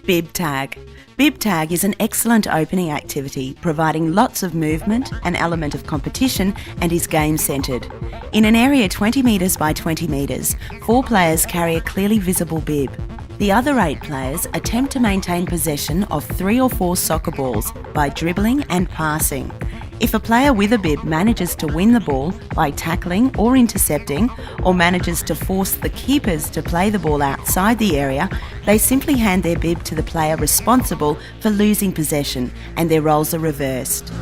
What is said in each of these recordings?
Bib tag. Bib tag is an excellent opening activity, providing lots of movement, an element of competition, and is game-centred. In an area 20 metres by 20 metres, 4 players carry a clearly visible bib. The other 8 players attempt to maintain possession of 3 or 4 soccer balls by dribbling and passing. If a player with a bib manages to win the ball by tackling or intercepting, or manages to force the keepers to play the ball outside the area, they simply hand their bib to the player responsible for losing possession, and their roles are reversed.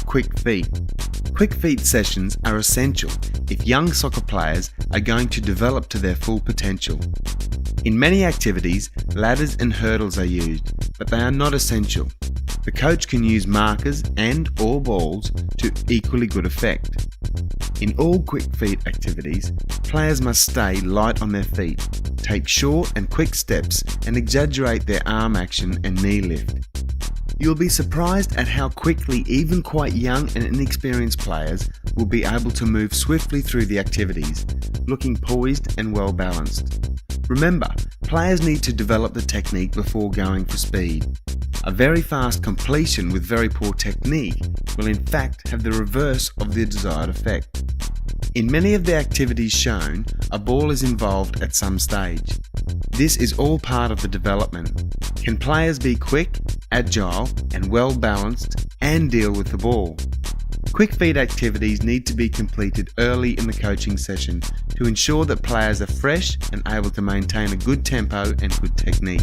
Quick feet. Quick feet sessions are essential if young soccer players are going to develop to their full potential. In many activities, ladders and hurdles are used, but they are not essential. The coach can use markers and/or balls to equally good effect. In all quick feet activities, players must stay light on their feet, take short and quick steps, and exaggerate their arm action and knee lift. You'll be surprised at how quickly even quite young and inexperienced players will be able to move swiftly through the activities, looking poised and well balanced. Remember, players need to develop the technique before going for speed. A very fast completion with very poor technique will in fact have the reverse of the desired effect. In many of the activities shown, a ball is involved at some stage. This is all part of the development. Can players be quick, agile, and well balanced and deal with the ball? Quick feet activities need to be completed early in the coaching session to ensure that players are fresh and able to maintain a good tempo and good technique.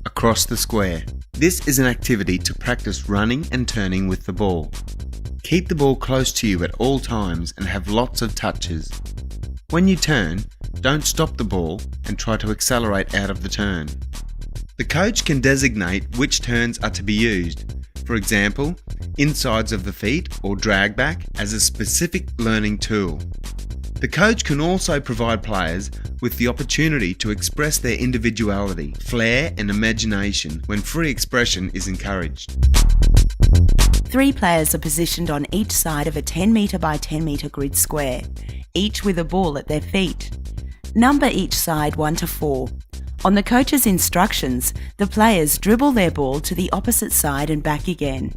Across the square. This is an activity to practice running and turning with the ball. Keep the ball close to you at all times and have lots of touches. When you turn, don't stop the ball and try to accelerate out of the turn. The coach can designate which turns are to be used. For example, insides of the feet or drag back as a specific learning tool. The coach can also provide players with the opportunity to express their individuality, flair and imagination when free expression is encouraged. 3 players are positioned on each side of a 10 metre by 10 metre grid square, each with a ball at their feet. Number each side 1 to 4. On the coach's instructions, the players dribble their ball to the opposite side and back again.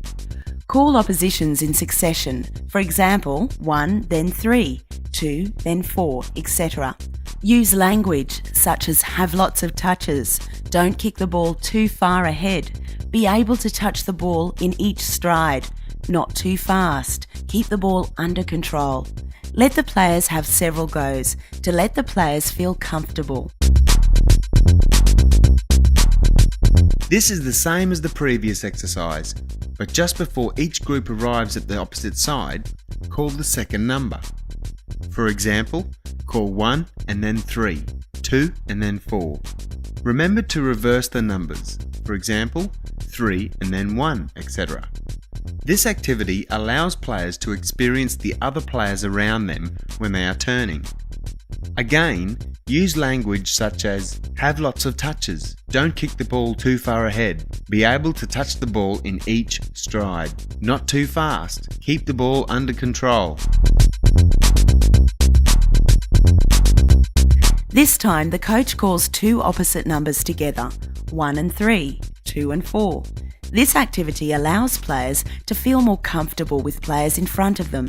Call oppositions in succession, for example, 1, then 3, 2, then 4, etc. Use language such as have lots of touches, don't kick the ball too far ahead, be able to touch the ball in each stride, not too fast, keep the ball under control. Let the players have several goes to let the players feel comfortable. This is the same as the previous exercise, but just before each group arrives at the opposite side, call the second number. For example, call 1 and then 3, 2 and then 4. Remember to reverse the numbers, for example, 3 and then 1, etc. This activity allows players to experience the other players around them when they are turning. Again, use language such as have lots of touches, don't kick the ball too far ahead, be able to touch the ball in each stride, not too fast, keep the ball under control. This time the coach calls 2 opposite numbers together, 1 and 3, 2 and 4. This activity allows players to feel more comfortable with players in front of them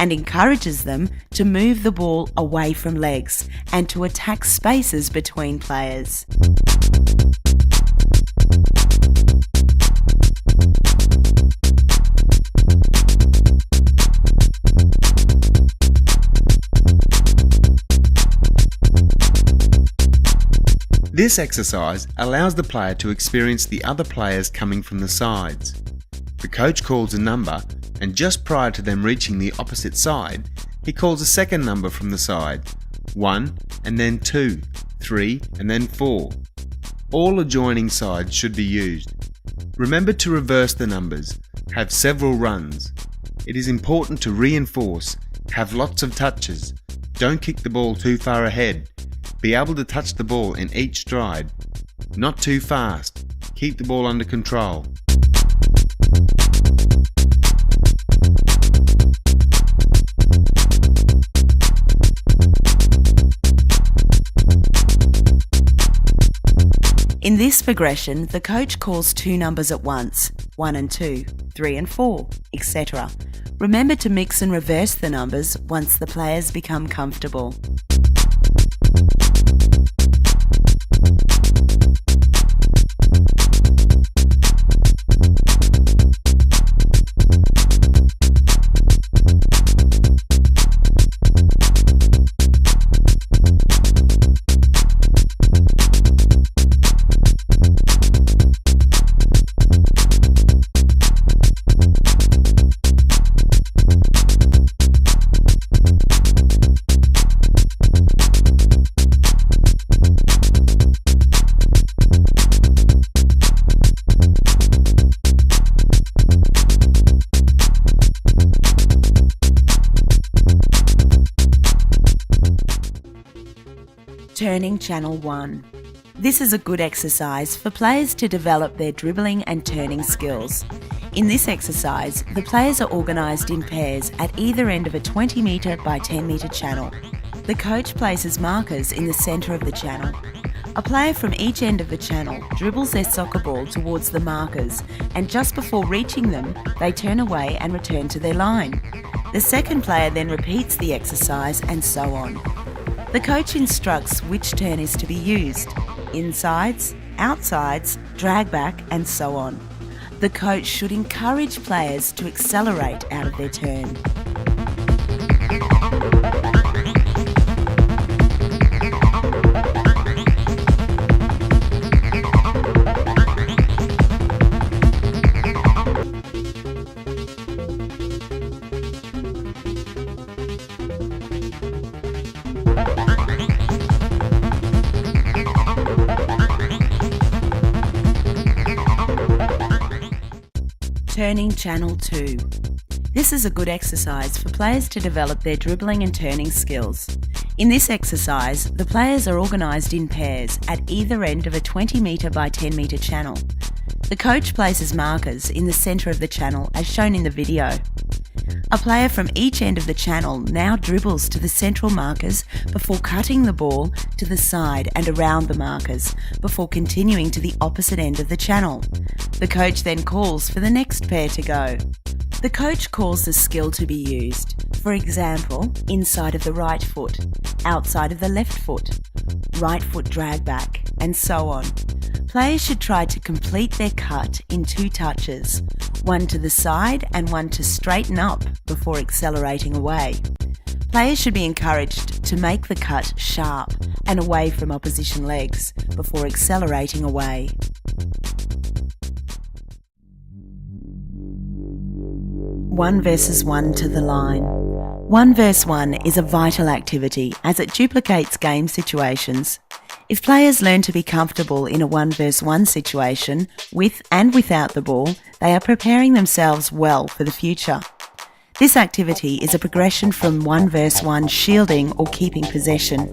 and encourages them to move the ball away from legs and to attack spaces between players. This exercise allows the player to experience the other players coming from the sides. The coach calls a number, and just prior to them reaching the opposite side, he calls a second number from the side, 1 and then 2, 3 and then 4. all adjoining sides should be used. Remember to reverse the numbers, have several runs. It is important to reinforce, have lots of touches, don't kick the ball too far ahead, be able to touch the ball in each stride, not too fast, keep the ball under control. In this progression, the coach calls 2 numbers at once, 1 and 2, 3 and 4, etc. Remember to mix and reverse the numbers once the players become comfortable. Turning Channel 1. This is a good exercise for players to develop their dribbling and turning skills. In this exercise, the players are organised in pairs at either end of a 20 metre by 10 metre channel. The coach places markers in the centre of the channel. A player from each end of the channel dribbles their soccer ball towards the markers, and just before reaching them, they turn away and return to their line. The second player then repeats the exercise, and so on. The coach instructs which turn is to be used: insides, outsides, drag back, and so on. The coach should encourage players to accelerate out of their turn. Turning Channel 2. This is a good exercise for players to develop their dribbling and turning skills. In this exercise, the players are organised in pairs at either end of a 20 metre by 10 metre channel. The coach places markers in the centre of the channel as shown in the video. A player from each end of the channel now dribbles to the central markers before cutting the ball to the side and around the markers before continuing to the opposite end of the channel. The coach then calls for the next pair to go. The coach calls the skill to be used. For example, inside of the right foot, outside of the left foot, right foot drag back, and so on. Players should try to complete their cut in 2 touches, one to the side and one to straighten up before accelerating away. Players should be encouraged to make the cut sharp and away from opposition legs before accelerating away. One versus one to the line. 1 versus 1 is a vital activity as it duplicates game situations. If players learn to be comfortable in a 1 versus 1 situation, with and without the ball, they are preparing themselves well for the future. This activity is a progression from 1 versus 1 shielding or keeping possession.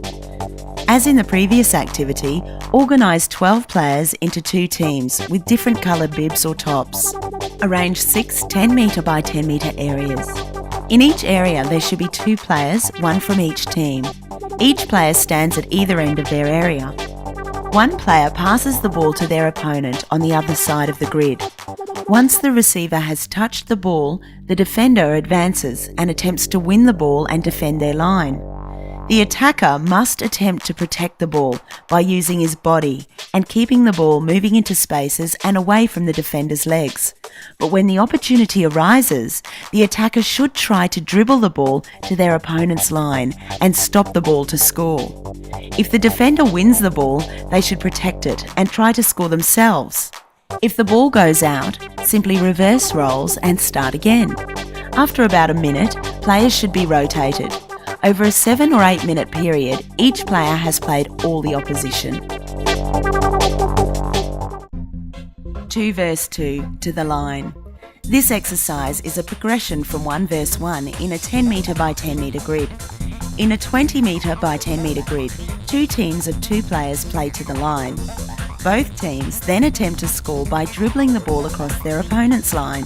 As in the previous activity, organise 12 players into 2 teams with different coloured bibs or tops. Arrange 6 10 metre by 10 metre areas. In each area there should be 2 players, one from each team. Each player stands at either end of their area. One player passes the ball to their opponent on the other side of the grid. Once the receiver has touched the ball, the defender advances and attempts to win the ball and defend their line. The attacker must attempt to protect the ball by using his body and keeping the ball moving into spaces and away from the defender's legs. But when the opportunity arises, the attacker should try to dribble the ball to their opponent's line and stop the ball to score. If the defender wins the ball, they should protect it and try to score themselves. If the ball goes out, simply reverse roles and start again. After about a minute, players should be rotated. Over a 7 or 8 minute period, each player has played all the opposition. 2 vs 2 to the line. This exercise is a progression from 1 vs 1 in a 10 metre by 10 metre grid. In a 20 metre by 10 metre grid, 2 teams of 2 players play to the line. Both teams then attempt to score by dribbling the ball across their opponent's line.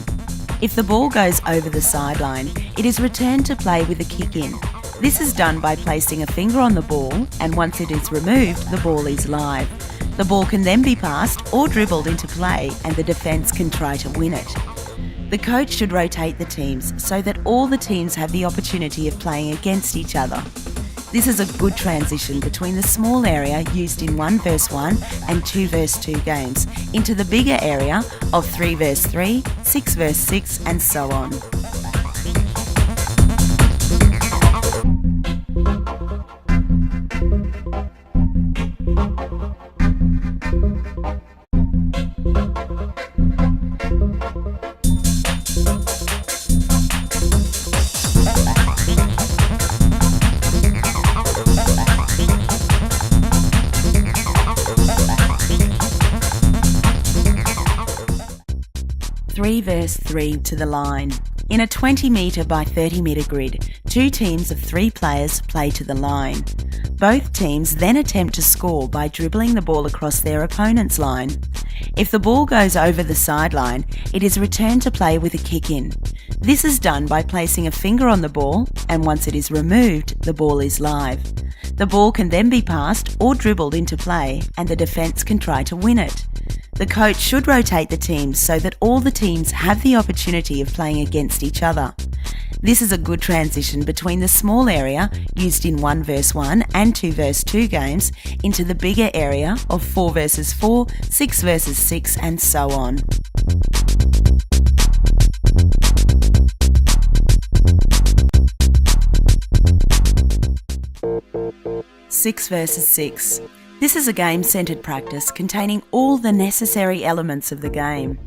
If the ball goes over the sideline, it is returned to play with a kick-in. This is done by placing a finger on the ball, and once it is removed, the ball is live. The ball can then be passed or dribbled into play, and the defence can try to win it. The coach should rotate the teams so that all the teams have the opportunity of playing against each other. This is a good transition between the small area used in 1 vs 1 and 2 vs 2 games into the bigger area of 3 vs 3, 6 vs 6 and so on. Three vs 3 to the line. In a 20 metre by 30 metre grid, 2 teams of 3 players play to the line. Both teams then attempt to score by dribbling the ball across their opponent's line. If the ball goes over the sideline, it is returned to play with a kick-in. This is done by placing a finger on the ball, and once it is removed, the ball is live. The ball can then be passed or dribbled into play, and the defence can try to win it. The coach should rotate the teams so that all the teams have the opportunity of playing against each other. This is a good transition between the small area used in 1 vs 1 and 2 vs 2 games into the bigger area of 4 vs 4, 6 vs 6 and so on. Six vs 6. This is a game-centred practice containing all the necessary elements of the game.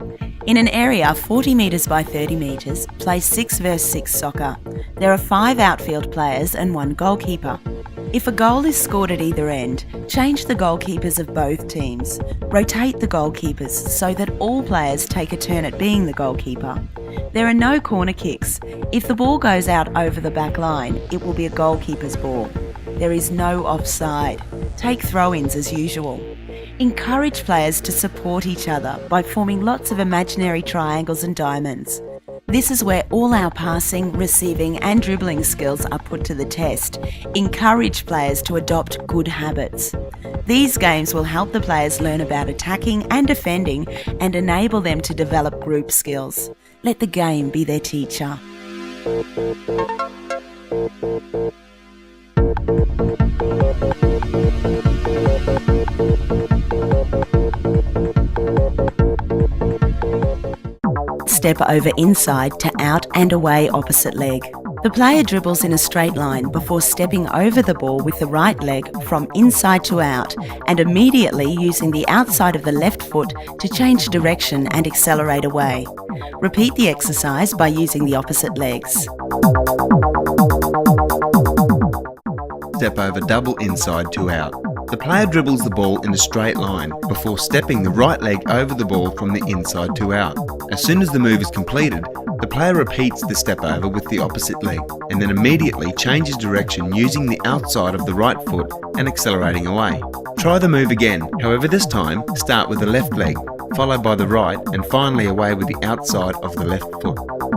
In an area 40 metres by 30 metres, play 6 vs 6 soccer. There are 5 outfield players and 1 goalkeeper. If a goal is scored at either end, change the goalkeepers of both teams. Rotate the goalkeepers so that all players take a turn at being the goalkeeper. There are no corner kicks. If the ball goes out over the back line, it will be a goalkeeper's ball. There is no offside. Take throw-ins as usual. Encourage players to support each other by forming lots of imaginary triangles and diamonds. This is where all our passing, receiving and dribbling skills are put to the test. Encourage players to adopt good habits. These games will help the players learn about attacking and defending and enable them to develop group skills. Let the game be their teacher. Step over inside to out and away opposite leg. The player dribbles in a straight line before stepping over the ball with the right leg from inside to out and immediately using the outside of the left foot to change direction and accelerate away. Repeat the exercise by using the opposite legs. Step over double inside to out. The player dribbles the ball in a straight line before stepping the right leg over the ball from the inside to out. As soon as the move is completed, the player repeats the step over with the opposite leg and then immediately changes direction using the outside of the right foot and accelerating away. Try the move again, however this time start with the left leg, followed by the right and finally away with the outside of the left foot.